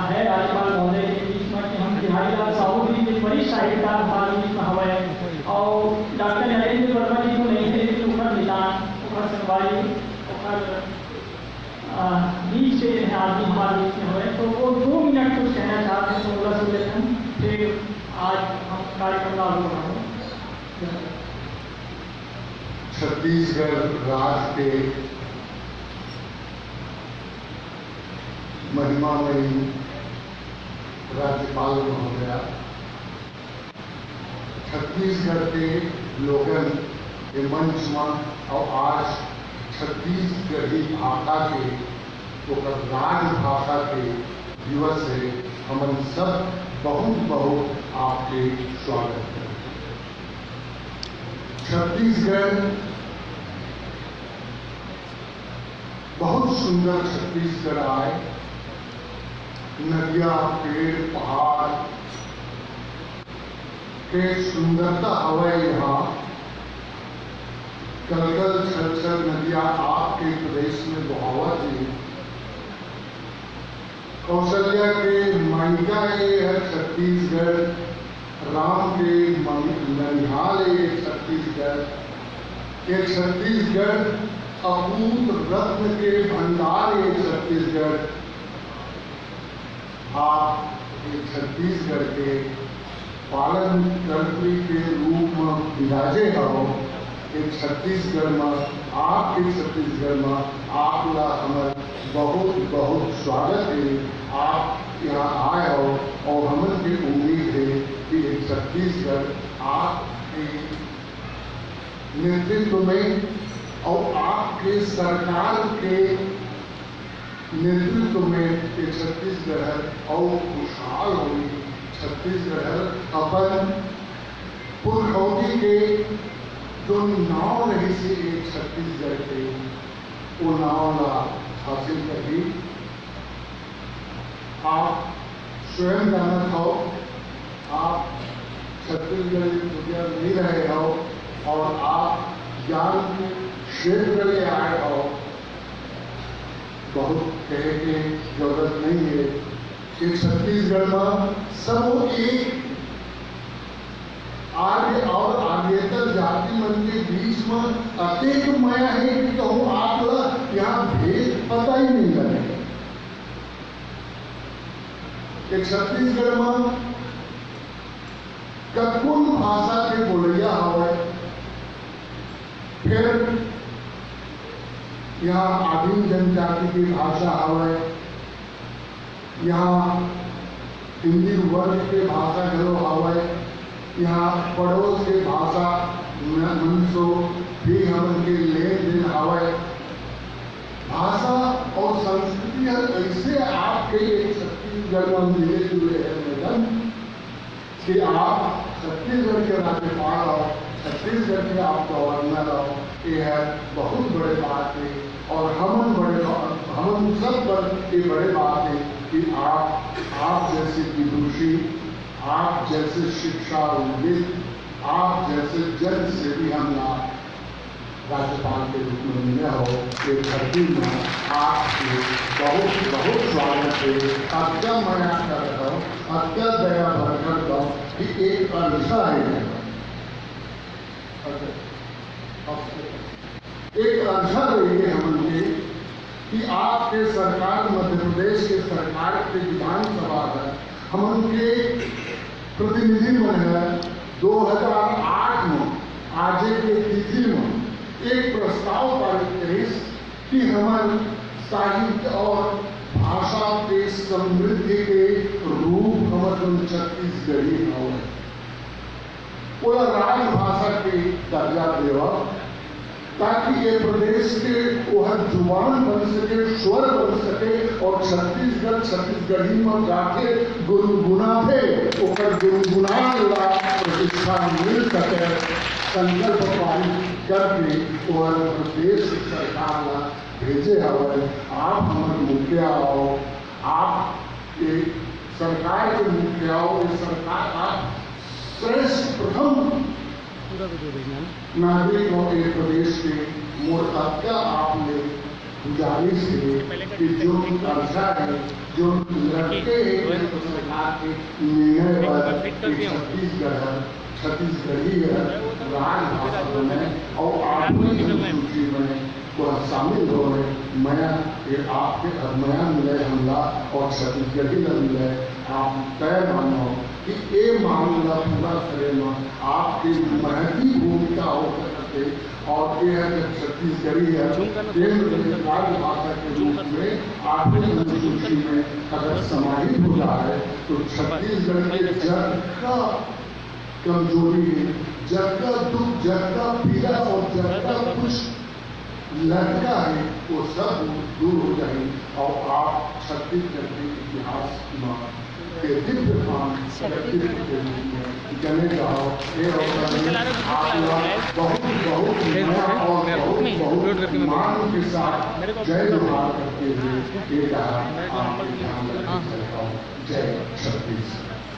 है राज्यपाल महोदय के बीच में कि हम बिहारीलाल साहू जी के वरिष्ठ साहित्यकार हमारे बीच में हवे और डॉक्टर नरेंद्र वर्मा जी को नहीं थे लेकिन उखर निदान उखर सुनवाई उखर बीच से आदमी हमारे बीच में हुए तो वो 2 मिनट कुछ कहना चाहते हैं तो बोला सुन लेते हैं फिर आज हम कार्यक्रम लागू बढ़ाएं। छत्तीसगढ़ राज्य के महिमामयी राज्यपाल महोदया, छत्तीसगढ़ के लोगन के मंच में और आज छत्तीसगढ़ी भाषा के राजभाषा के दिवस से हम सब बहुत बहुत आपके स्वागत करें। छत्तीसगढ़ बहुत सुंदर छत्तीसगढ़ आए, नदियां पेड़ पहाड़ के सुंदरता हवे यहाँ। कलकल छलछल नदियां आपके प्रदेश में बहावत है। कौशल्या के मायका ये है छत्तीसगढ़, राम के ननिहाल ये छत्तीसगढ़। ये छत्तीसगढ़ अपूत रत्न के भंडार ये छत्तीसगढ़। आप ये छत्तीसगढ़ के पालन तंत्र के रूप में विराजे हो। छत्तीसगढ़ में आपके छत्तीसगढ़ में आपका हमार बहुत बहुत स्वागत है। आप यहाँ आए हो और हमें भी उम्मीद है कि छत्तीसगढ़ आपके नेतृत्व में और आपके सरकार के नेतृत्व में ये छत्तीसगढ़ और खुशहाल होगी। छत्तीसगढ़ अपन पुरखौती के जो नाव रही से एक छत्तीसगढ़ के वो नाव ला हासिल करी। आप स्वयं जानत हो, आप छत्तीसगढ़ दुनिया नहीं रहे हो और आप ज्ञान के क्षेत्र में आए हो। बहुत कहे की जरूरत नहीं है कि छत्तीसगढ़ में सब एक आर्य और आर्येतर जाति मन के बीच में अत्यंत माया है कि कहूँ आप यहाँ भेद पता ही नहीं लगे। छत्तीसगढ़ में ककुन भाषा के बोलिया हवे, फिर यहाँ आदिम जनजाति की भाषा हवे, यहाँ हिंदी वर्ग के भाषा घलो हवे, यहाँ पड़ोस के भाषा मनसो भी हम के लेन देन हवे। भाषा और संस्कृति ऐसे आपके छत्तीसगढ़ में मिले जुले हैं मैडम कि आप छत्तीसगढ़ के राज्यपाल हो, छत्तीसगढ़ के आप गवर्नर हो। ये है बहुत बड़े बात है और हम सब पर ये बड़े बात है कि आप जैसे विदुषी, आप जैसे शिक्षाविद, आप जैसे जन सेवी हम राज्यपाल के रूप में मिले हो। ये धरती में आपके बहुत बहुत स्वागत है। अत्या मया कर रहा हो, अत्या दया भरकर दो कि एक अंशा है, एक अंशा रही हमने कि आपके सरकार मध्य प्रदेश के सरकार के विधानसभा है हमके प्रतिनिधि बने 2008 में आज के तिथि में एक प्रस्ताव पारित करे कि हमारे साहित्य और भाषा के समृद्धि के रूप हमारे छत्तीसगढ़ी हो पूरा राजभाषा के दर्जा देवा ताकि ये प्रदेश के वह जुबान बन सके, स्वर बन सके और छत्तीसगढ़ी में जाके गुनगुनाते गुनगुनाने ला प्रतिष्ठा मिल सके। संकल्प पारित करके वह प्रदेश सरकार ला भेजे हवे। आप हमारे मुखिया हो, आप एक सरकार के मुखिया हो, सरकार आप श्रेष्ठ प्रथम नागरिक हो एक प्रदेश के। मोर हत्या आपने गुजारिश है कि जो कर्जा है, जो लड़के सरकार के निर्णय पर छत्तीसगढ़ी राजभाषा में और आधुनिक सूची में वह शामिल हो गए। मैं आपके मया मिले हमला और छत्तीसगढ़ी न मिले, आप तय मानो कि ये मामला पूरा करेगा आपकी महती भूमिका हो सकते। और ये है कि छत्तीसगढ़ी है केंद्र राजभाषा के रूप में आधुनिक अनुसूची में अगर समाहित हो जाए तो छत्तीसगढ़ के जग का कमजोरी है, जग का दुख, जग का पीड़ा और जग का कुछ लड़का है वो सब दूर हो जाए और आप छत्तीसगढ़ के इतिहास के दिव्य व्यक्तित्व के रूप में जने जाओ। ये बहुत बहुत नया और बहुत मान के साथ जय जोहार करते हुए ये कहा आपके ध्यान रखना चाहता हूँ। जय छत्तीसगढ़।